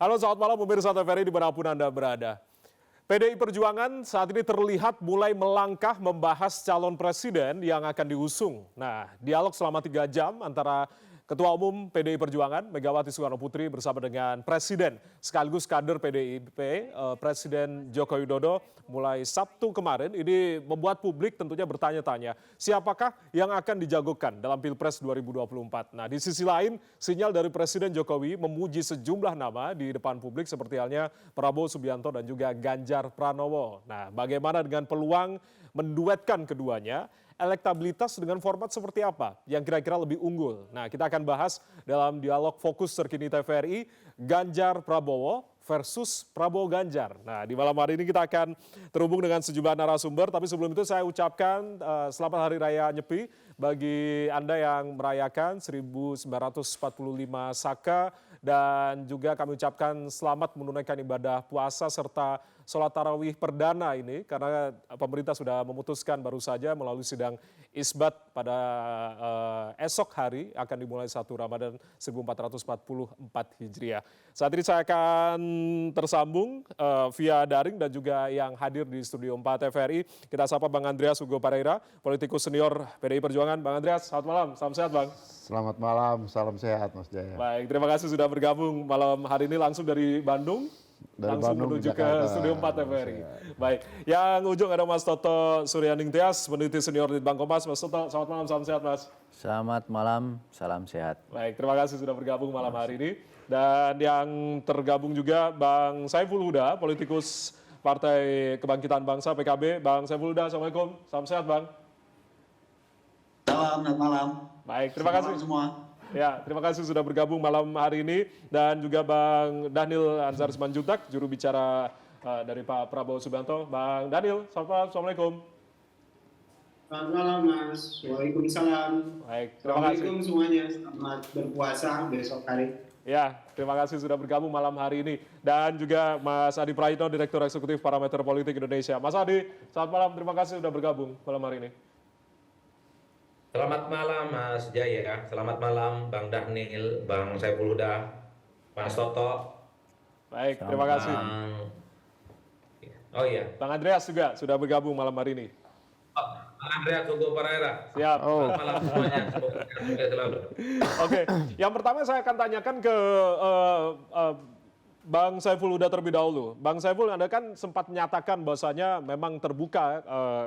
Halo, selamat malam pemirsa TVRI dimanapun Anda berada. PDI Perjuangan saat ini terlihat mulai melangkah membahas calon presiden yang akan diusung. Nah, dialog selama 3 jam antara Ketua Umum PDI Perjuangan Megawati Soekarno Putri bersama dengan Presiden sekaligus kader PDIP Presiden Joko Widodo mulai Sabtu kemarin ini membuat publik tentunya bertanya-tanya siapakah yang akan dijagokan dalam Pilpres 2024. Nah, di sisi lain sinyal dari Presiden Jokowi memuji sejumlah nama di depan publik seperti halnya Prabowo Subianto dan juga Ganjar Pranowo. Nah, bagaimana dengan peluang menduetkan keduanya? Elektabilitas dengan format seperti apa yang kira-kira lebih unggul? Nah, kita akan bahas dalam dialog fokus terkini TVRI Ganjar Prabowo versus Prabowo Ganjar. Nah, di malam hari ini kita akan terhubung dengan sejumlah narasumber, tapi sebelum itu saya ucapkan selamat Hari Raya Nyepi bagi Anda yang merayakan 1945 Saka dan juga kami ucapkan selamat menunaikan ibadah puasa serta sholat tarawih perdana ini karena pemerintah sudah memutuskan baru saja melalui sidang isbat pada esok hari akan dimulai 1 Ramadan 1444 Hijriah. Saat ini saya akan tersambung via daring dan juga yang hadir di Studio 4 TVRI. Kita sapa Bang Andreas Hugo Pareira, politikus senior PDI Perjuangan. Bang Andreas, selamat malam, salam sehat Bang. Selamat malam, salam sehat Mas Jaya. Baik, terima kasih sudah bergabung malam hari ini langsung dari Bandung. Langsung menuju ke Studio 4 TVRI. Baik, yang ujung ada Mas Toto Suryaning Tias, peneliti senior di Bank Kompas. Mas Toto, selamat malam, salam sehat Mas. Selamat malam, salam sehat. Baik, terima kasih sudah bergabung malam hari ini. Dan yang tergabung juga Bang Saiful Huda, politikus Partai Kebangkitan Bangsa PKB. Bang Saiful Huda, Assalamualaikum, salam sehat Bang. Selamat malam. Baik, terima kasih Semua. Ya, terima kasih sudah bergabung malam hari ini dan juga Bang Dhanil Anzar Simanjuntak, juru bicara dari Pak Prabowo Subianto. Bang Dhanil, selamat malam, Assalamualaikum. Selamat malam Mas, Waalaikumsalam. Baik, terima kasih. Assalamualaikum semuanya, selamat berpuasa besok hari. Ya, terima kasih sudah bergabung malam hari ini. Dan juga Mas Adi Praitno, Direktur Eksekutif Parameter Politik Indonesia. Mas Adi, selamat malam, terima kasih sudah bergabung malam hari ini. Selamat malam Mas Jaya, selamat malam Bang Dhanil, Bang Saiful Huda, Mas Toto. Baik, terima kasih. Oh iya. Bang Andreas juga sudah bergabung malam hari ini. Bang Andreas Hugo Pareira. Siap. Selamat malam semuanya, semoga sehat selalu. Oke, yang pertama saya akan tanyakan ke Bang Saiful Huda terlebih dahulu. Bang Saiful, Anda kan sempat menyatakan bahwasanya memang terbuka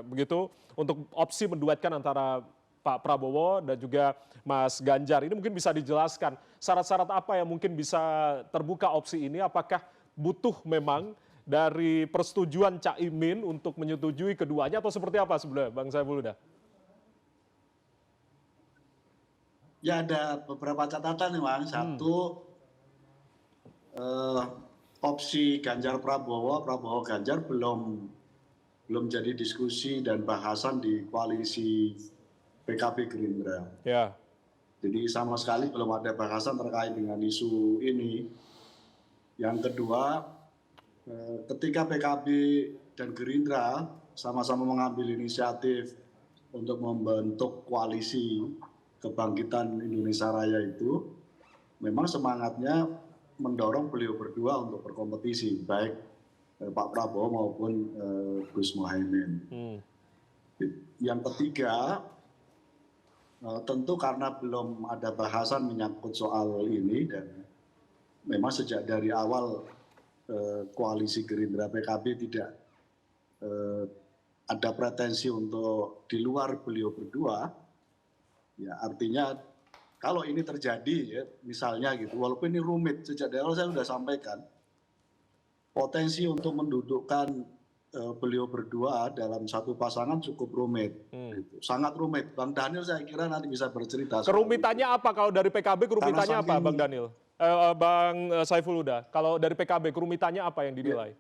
begitu untuk opsi menduetkan antara Pak Prabowo dan juga Mas Ganjar. Ini mungkin bisa dijelaskan syarat-syarat apa yang mungkin bisa terbuka opsi ini? Apakah butuh memang dari persetujuan Cak Imin untuk menyetujui keduanya atau seperti apa sebenarnya Bang Saiful Huda? Ya ada beberapa catatan nih Bang. Satu, opsi Ganjar Prabowo, Prabowo Ganjar belum jadi diskusi dan bahasan di koalisi PKB Gerindra. Ya. Jadi sama sekali belum ada bahasan terkait dengan isu ini. Yang kedua, ketika PKB dan Gerindra sama-sama mengambil inisiatif untuk membentuk koalisi kebangkitan Indonesia Raya itu, memang semangatnya mendorong beliau berdua untuk berkompetisi, baik Pak Prabowo maupun Gus Muhaimin. Yang ketiga, tentu karena belum ada bahasan menyangkut soal ini dan memang sejak dari awal koalisi Gerindra PKB tidak ada pretensi untuk di luar beliau berdua, ya artinya kalau ini terjadi ya misalnya gitu, walaupun ini rumit sejak dari awal saya sudah sampaikan potensi untuk mendudukkan beliau berdua dalam satu pasangan cukup rumit, gitu. Sangat rumit. Bang Dhanil saya kira nanti bisa bercerita. Kerumitannya apa kalau dari PKB? Kerumitannya apa, Bang Dhanil? Bang Saiful Huda, kalau dari PKB kerumitannya apa yang dinilai?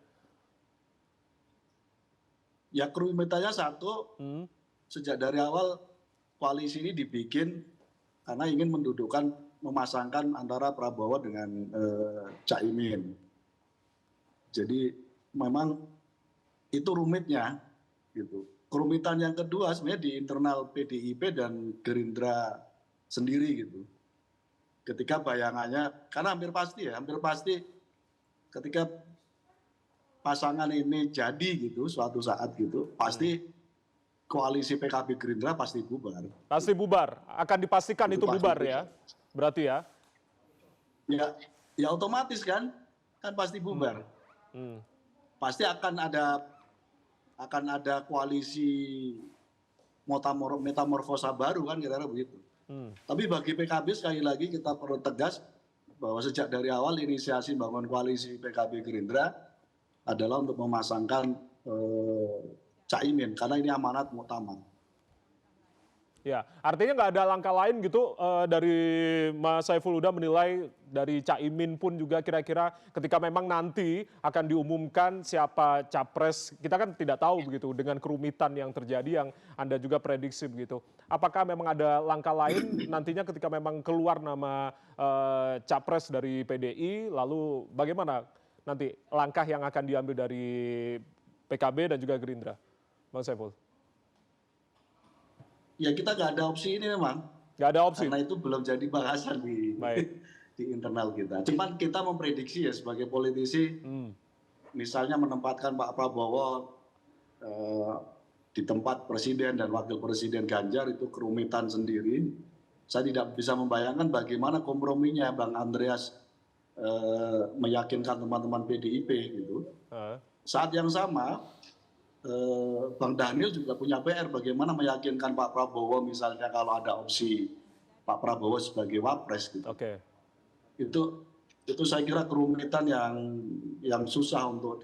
Ya kerumitannya satu, sejak dari awal koalisi ini dibikin karena ingin mendudukkan, memasangkan antara Prabowo dengan Cak Imin. Jadi memang itu rumitnya, gitu. Kerumitan yang kedua sebenarnya di internal PDIP dan Gerindra sendiri gitu. Ketika bayangannya, karena hampir pasti ketika pasangan ini jadi gitu suatu saat gitu, pasti koalisi PKB Gerindra pasti bubar. Pasti bubar, akan dipastikan itu Pasti bubar ya, berarti ya. Ya otomatis kan pasti bubar. Pasti akan ada koalisi metamorfosa baru kan kira-kira begitu. Tapi bagi PKB sekali lagi kita perlu tegas bahwa sejak dari awal inisiasi bangun koalisi PKB Gerindra adalah untuk memasangkan Caimin karena ini amanat muktamar. Ya, artinya nggak ada langkah lain gitu dari Mas Saiful Huda menilai dari Caimin pun juga kira-kira ketika memang nanti akan diumumkan siapa capres, kita kan tidak tahu begitu dengan kerumitan yang terjadi yang Anda juga prediksi begitu. Apakah memang ada langkah lain nantinya ketika memang keluar nama capres dari PDI, lalu bagaimana nanti langkah yang akan diambil dari PKB dan juga Gerindra, Bang Saiful? Ya kita nggak ada opsi ini memang. Nggak ada opsi? Karena itu belum jadi bahasan di internal kita. Cuman kita memprediksi ya sebagai politisi, misalnya menempatkan Pak Prabowo di tempat Presiden dan Wakil Presiden Ganjar itu kerumitan sendiri. Saya tidak bisa membayangkan bagaimana komprominya Bang Andreas meyakinkan teman-teman PDIP gitu. Saat yang sama, Bang Daniel juga punya PR bagaimana meyakinkan Pak Prabowo misalnya kalau ada opsi Pak Prabowo sebagai wapres gitu. Oke. Itu saya kira kerumitan yang susah untuk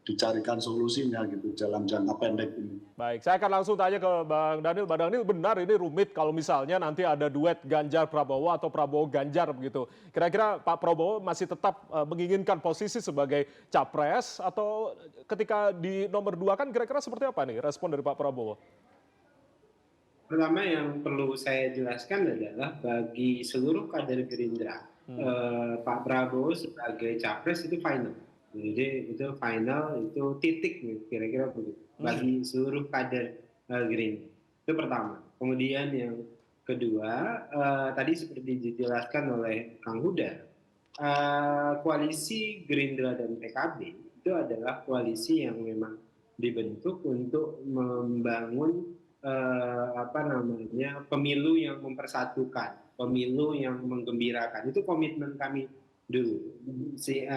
dicarikan solusinya gitu dalam jangka pendek ini. Baik, saya akan langsung tanya ke Bang Daniel. Bang Daniel, benar ini rumit kalau misalnya nanti ada duet Ganjar Prabowo atau Prabowo Ganjar begitu. Kira-kira Pak Prabowo masih tetap menginginkan posisi sebagai capres atau ketika di nomor 2 kan kira-kira seperti apa nih respon dari Pak Prabowo? Pertama yang perlu saya jelaskan adalah bagi seluruh kader Gerindra, Pak Prabowo sebagai capres itu final. Jadi itu final, itu titik kira-kira begitu bagi seluruh kader Gerindra. Itu pertama. Kemudian yang kedua, tadi seperti dijelaskan oleh Kang Huda, koalisi Gerindra dan PKB itu adalah koalisi yang memang dibentuk untuk membangun pemilu yang mempersatukan, pemilu yang menggembirakan. Itu komitmen kami dulu,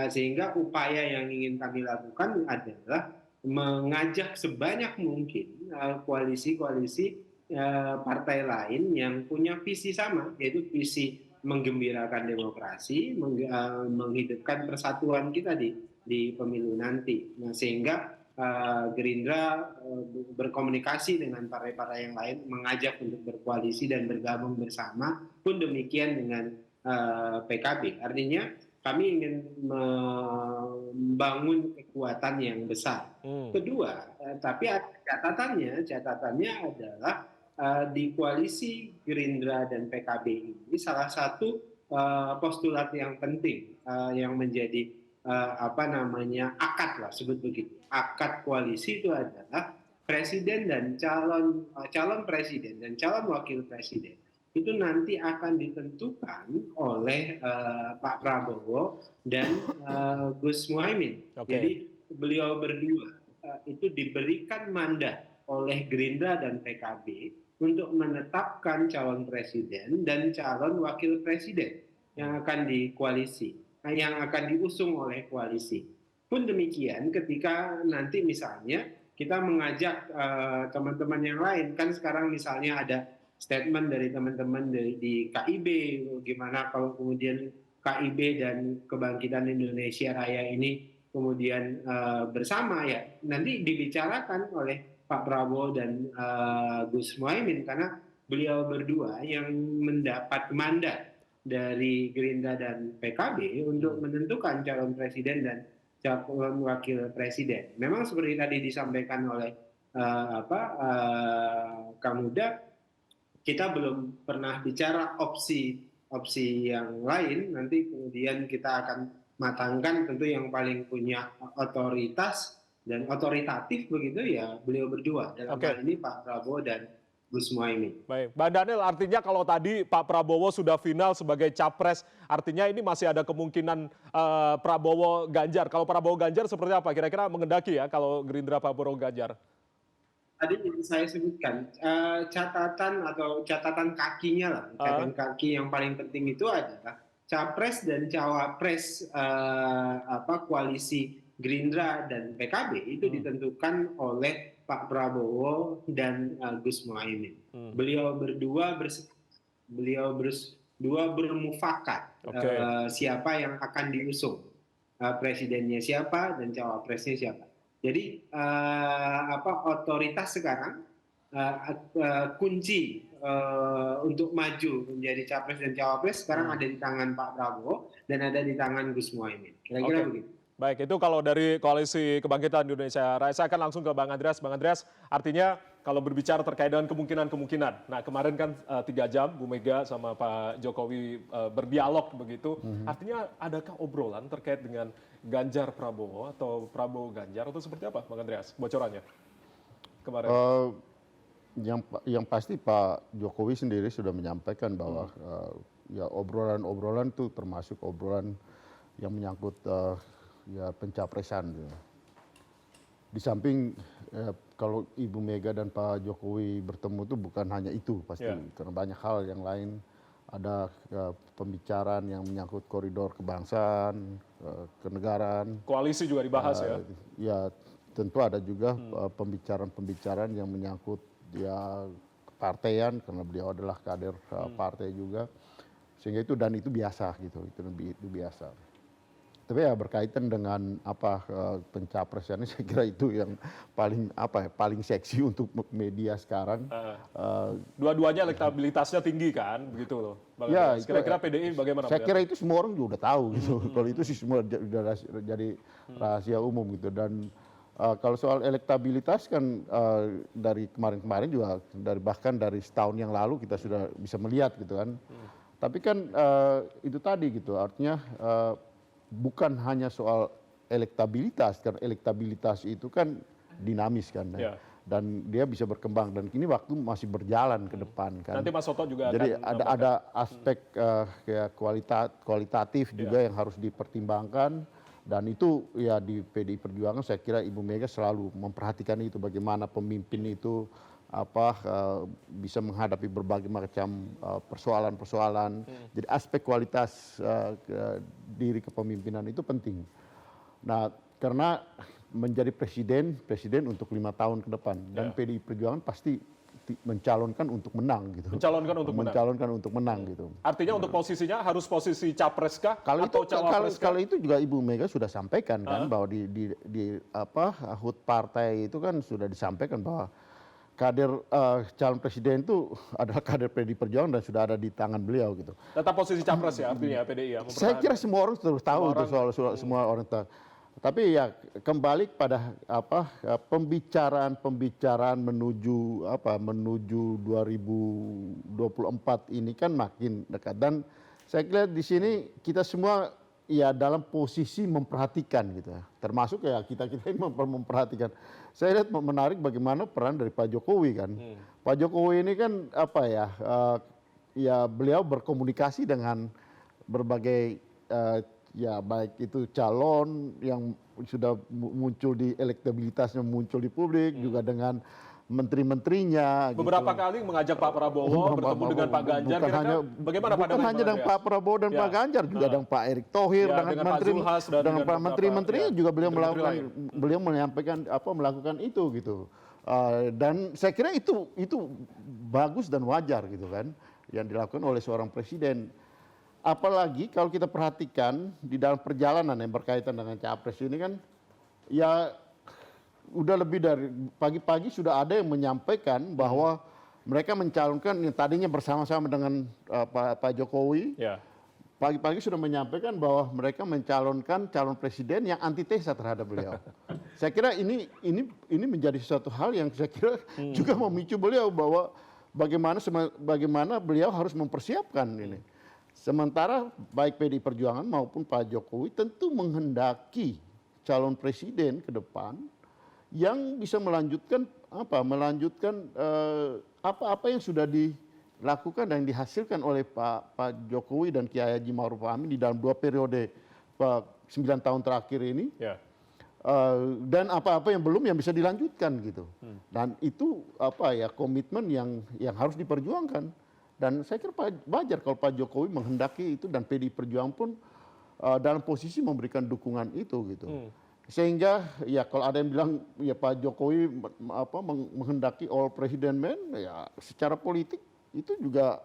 sehingga upaya yang ingin kami lakukan adalah mengajak sebanyak mungkin koalisi-koalisi partai lain yang punya visi sama, yaitu visi menggembirakan demokrasi, menghidupkan persatuan kita di pemilu nanti. Nah, sehingga Gerindra berkomunikasi dengan partai-partai yang lain, mengajak untuk berkoalisi dan bergabung bersama, pun demikian dengan PKB. Artinya kami ingin membangun kekuatan yang besar. Kedua, tapi catatannya adalah di koalisi Gerindra dan PKB ini salah satu postulat yang penting yang menjadi akad lah, sebut begitu. Akad koalisi itu adalah presiden dan calon presiden dan calon wakil presiden itu nanti akan ditentukan oleh Pak Prabowo dan Gus Muhaimin. Okay. Jadi beliau berdua itu diberikan mandat oleh Gerindra dan PKB untuk menetapkan calon presiden dan calon wakil presiden yang akan dikoalisi, yang akan diusung oleh koalisi. Pun demikian ketika nanti misalnya kita mengajak teman-teman yang lain, kan sekarang misalnya ada statement dari teman-teman di KIB, gimana kalau kemudian KIB dan Kebangkitan Indonesia Raya ini kemudian bersama, ya nanti dibicarakan oleh Pak Prabowo dan Gus Muhaimin, karena beliau berdua yang mendapat mandat dari Gerindra dan PKB untuk menentukan calon presiden dan calon wakil presiden. Memang seperti tadi disampaikan oleh Kang Huda, kita belum pernah bicara opsi yang lain. Nanti kemudian kita akan matangkan, tentu yang paling punya otoritas dan otoritatif begitu ya beliau berdua, dalam hal ini Pak Prabowo dan Gus Muhaimin. Baik, Bang Daniel, artinya kalau tadi Pak Prabowo sudah final sebagai capres, artinya ini masih ada kemungkinan Prabowo Ganjar. Kalau Prabowo Ganjar seperti apa? Kira-kira mengendaki ya kalau Gerindra Prabowo Ganjar? Tadi yang saya sebutkan catatan kakinya lah, catatan kaki yang paling penting itu adalah capres dan cawapres koalisi Gerindra dan PKB itu ditentukan oleh Pak Prabowo dan Gus Muhaimin. Beliau berdua bermufakat siapa yang akan diusung, presidennya siapa dan cawapresnya siapa. Jadi otoritas sekarang kunci untuk maju menjadi capres dan cawapres sekarang ada di tangan Pak Prabowo dan ada di tangan Gus Muhaimin. Kira-kira begitu. Baik, itu kalau dari Koalisi Kebangkitan Indonesia Raya. Saya akan langsung ke Bang Andreas. Bang Andreas, artinya kalau berbicara terkait dengan kemungkinan-kemungkinan. Nah, kemarin kan 3 jam Bu Mega sama Pak Jokowi berdialog begitu. Artinya adakah obrolan terkait dengan Ganjar Prabowo atau Prabowo Ganjar atau seperti apa, Bang Andreas? Bocorannya kemarin. Yang pasti Pak Jokowi sendiri sudah menyampaikan bahwa ya obrolan-obrolan itu termasuk obrolan yang menyangkut ya pencapresan. Di samping kalau Ibu Mega dan Pak Jokowi bertemu itu bukan hanya itu pasti, karena banyak hal yang lain. Ada pembicaraan yang menyangkut koridor kebangsaan, kenegaraan. Koalisi juga dibahas ya? Ya tentu ada juga pembicaraan-pembicaraan yang menyangkut ya kepartaian, karena beliau adalah kader partai juga. Sehingga itu dan itu biasa gitu, itu biasa. Tapi ya berkaitan dengan pencapresannya, saya kira itu yang paling seksi untuk media sekarang. Dua-duanya elektabilitasnya tinggi kan, begitu loh. Ya, kira-kira PDI bagaimana? Saya kira itu semua orang juga udah tahu gitu. Kalau itu sih semua sudah jadi rahasia umum gitu. Dan kalau soal elektabilitas kan dari kemarin-kemarin juga bahkan dari setahun yang lalu kita sudah bisa melihat gitu kan. Tapi kan itu tadi gitu, artinya bukan hanya soal elektabilitas, karena elektabilitas itu kan dinamis kan, dan dia bisa berkembang dan kini waktu masih berjalan ke depan kan. Nanti Mas Soto juga jadi akan ada aspek kualitatif juga yang harus dipertimbangkan, dan itu ya di PDI Perjuangan saya kira Ibu Mega selalu memperhatikan itu, bagaimana pemimpin itu bisa menghadapi berbagai macam persoalan-persoalan. Jadi aspek kualitas diri kepemimpinan itu penting. Nah, karena menjadi presiden untuk 5 tahun ke depan, dan PDI Perjuangan pasti mencalonkan untuk menang gitu. Mencalonkan untuk menang gitu. Artinya untuk posisinya harus posisi capres kah atau cawapres? Kalau itu juga Ibu Mega sudah sampaikan kan, bahwa di HUT partai itu kan sudah disampaikan bahwa kader calon presiden itu adalah kader PDI Perjuangan dan sudah ada di tangan beliau gitu. Tetap posisi capres ya artinya PDI ya? Saya kira semua orang sudah tahu itu semua orang tahu. Tapi ya kembali pada pembicaraan menuju 2024 ini kan makin dekat, dan saya kira di sini kita semua ya dalam posisi memperhatikan gitu ya. Termasuk ya kita ini memperhatikan. Saya lihat menarik bagaimana peran dari Pak Jokowi kan. Pak Jokowi ini kan ya beliau berkomunikasi dengan berbagai ya baik itu calon yang sudah muncul di elektabilitasnya, muncul di publik, juga dengan menteri-menterinya. Beberapa kali mengajak Pak Prabowo bertemu dengan Pak Ganjar. Bagaimana Pak? Bukan hanya dengan Pak Prabowo dan Pak Ganjar, juga dengan Pak Erick Thohir, dengan Pak menteri-menterinya juga beliau melakukan itu gitu. Dan saya kira itu bagus dan wajar gitu kan, yang dilakukan oleh seorang presiden. Apalagi kalau kita perhatikan di dalam perjalanan yang berkaitan dengan capres ini kan, ya udah lebih dari pagi-pagi sudah ada yang menyampaikan bahwa mereka mencalonkan yang tadinya bersama-sama dengan Pak Jokowi. Pagi-pagi sudah menyampaikan bahwa mereka mencalonkan calon presiden yang antitesa terhadap beliau. Saya kira ini menjadi suatu hal yang saya kira juga memicu beliau bahwa bagaimana beliau harus mempersiapkan ini. Sementara baik PDI Perjuangan maupun Pak Jokowi tentu menghendaki calon presiden ke depan yang bisa melanjutkan apa yang sudah dilakukan dan dihasilkan oleh Pak Jokowi dan Kiai Haji Ma'ruf Amin di dalam 2 periode 9 tahun terakhir ini. Ya. Dan apa-apa yang belum yang bisa dilanjutkan gitu. Dan itu komitmen yang harus diperjuangkan. Dan saya kira wajar kalau Pak Jokowi menghendaki itu dan PDI Perjuangan pun dalam posisi memberikan dukungan itu gitu. Sehingga ya kalau ada yang bilang ya Pak Jokowi menghendaki all president man, ya secara politik itu juga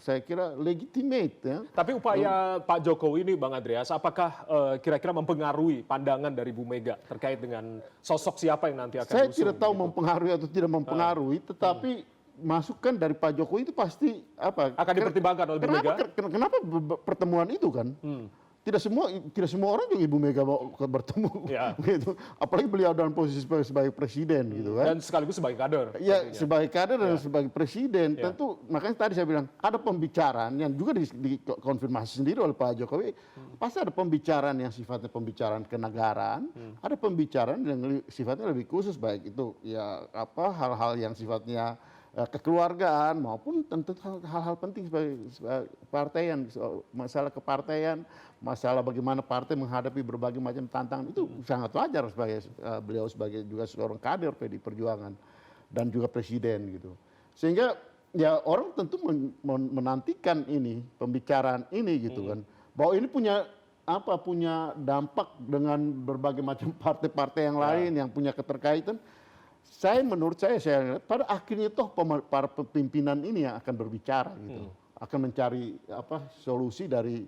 saya kira legitimate ya. Tapi upaya Pak Jokowi ini Bang Andreas, apakah kira-kira mempengaruhi pandangan dari Bu Mega terkait dengan sosok siapa yang nanti akan Saya diusung, tidak tahu gitu? mempengaruhi atau tidak mempengaruhi, tetapi masukan dari Pak Jokowi itu pasti Akan dipertimbangkan oleh Bu Mega? Kenapa pertemuan itu kan? Tidak semua orang juga Ibu Mega mau bertemu, Ya. gitu. Apalagi beliau dalam posisi sebagai presiden, gitu kan? Dan sekaligus sebagai kader. Ya, tentunya. sebagai kader dan Ya. sebagai presiden, Ya. tentu makanya tadi saya bilang ada pembicaraan yang juga dikonfirmasi sendiri oleh Pak Jokowi. Pasti ada pembicaraan yang sifatnya pembicaraan kenegaraan, ada pembicaraan yang sifatnya lebih khusus, baik itu ya hal-hal yang sifatnya kekeluargaan maupun tentu hal-hal penting sebagai partaian, masalah kepartaian, masalah bagaimana partai menghadapi berbagai macam tantangan, itu sangat wajar sebagai beliau sebagai juga seorang kader PDI Perjuangan dan juga presiden gitu. Sehingga ya orang tentu menantikan ini pembicaraan ini gitu kan, bahwa ini punya dampak dengan berbagai macam partai-partai yang lain yang punya keterkaitan. Menurut saya lihat pada akhirnya toh para pimpinan ini yang akan berbicara gitu, akan mencari solusi dari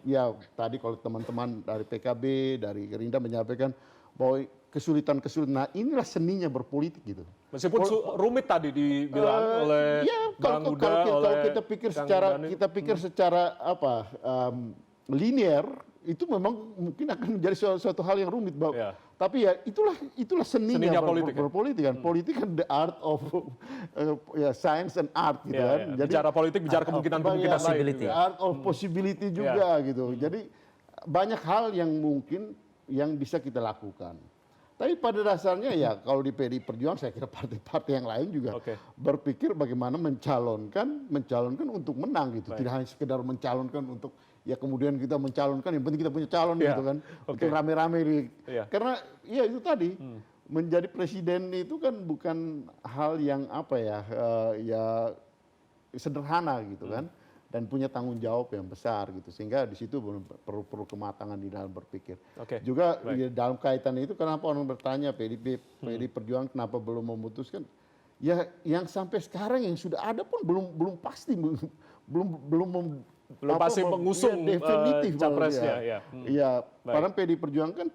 ya tadi kalau teman-teman dari PKB, dari Gerindra menyampaikan bahwa kesulitan-kesulitan. Nah inilah seninya berpolitik gitu. Meskipun rumit tadi dibilang oleh ya, Bang Huda, kalau oleh kita pikir Kang secara Daniel. linear itu memang mungkin akan menjadi suatu hal yang rumit, Ya. tapi ya itulah seninya politik, ya? berpolitik kan. Politik kan the art of science and art gitu Ya, kan. ya. Bicara politik, bicara kemungkinan-kemungkinan lain. possibility. juga. Art of possibility juga gitu. Jadi banyak hal yang mungkin yang bisa kita lakukan. Tapi pada dasarnya ya kalau di PDI Perjuangan saya kira partai-partai yang lain juga Oke. berpikir bagaimana mencalonkan untuk menang gitu. Tidak hanya sekedar mencalonkan untuk ya kemudian kita mencalonkan, yang penting kita punya calon Ya, gitu kan. oke. Untuk rame-rame Iya. karena ya itu tadi menjadi presiden itu kan bukan hal yang ya sederhana gitu kan, dan punya tanggung jawab yang besar gitu, sehingga di situ perlu kematangan di dalam berpikir. Oke, Juga baik. ya, dalam kaitan itu kenapa orang bertanya PDI Perjuangan kenapa belum memutuskan? Ya yang sampai sekarang yang sudah ada pun belum pasti, belum pasti mengusung definitif capresnya, ya. Iya, Baik. padahal PDI Perjuangan kan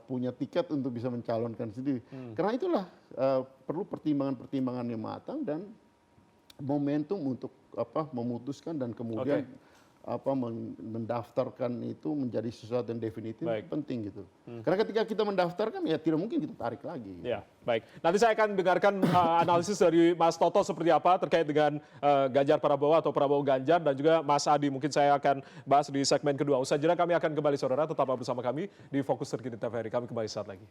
punya tiket untuk bisa mencalonkan sendiri. Karena itulah perlu pertimbangan-pertimbangan yang matang dan momentum untuk memutuskan dan kemudian mendaftarkan itu menjadi sesuatu yang definitif. Baik. Penting gitu. Karena ketika kita mendaftarkan ya tidak mungkin kita tarik lagi. Gitu. Ya, baik. Nanti saya akan dengarkan analisis dari Mas Toto seperti apa terkait dengan Ganjar Prabowo atau Prabowo Ganjar, dan juga Mas Adi mungkin saya akan bahas di segmen kedua. Usai jeda kami akan kembali saudara, tetaplah bersama kami di Fokus Terkini TVRI. Kami kembali saat lagi.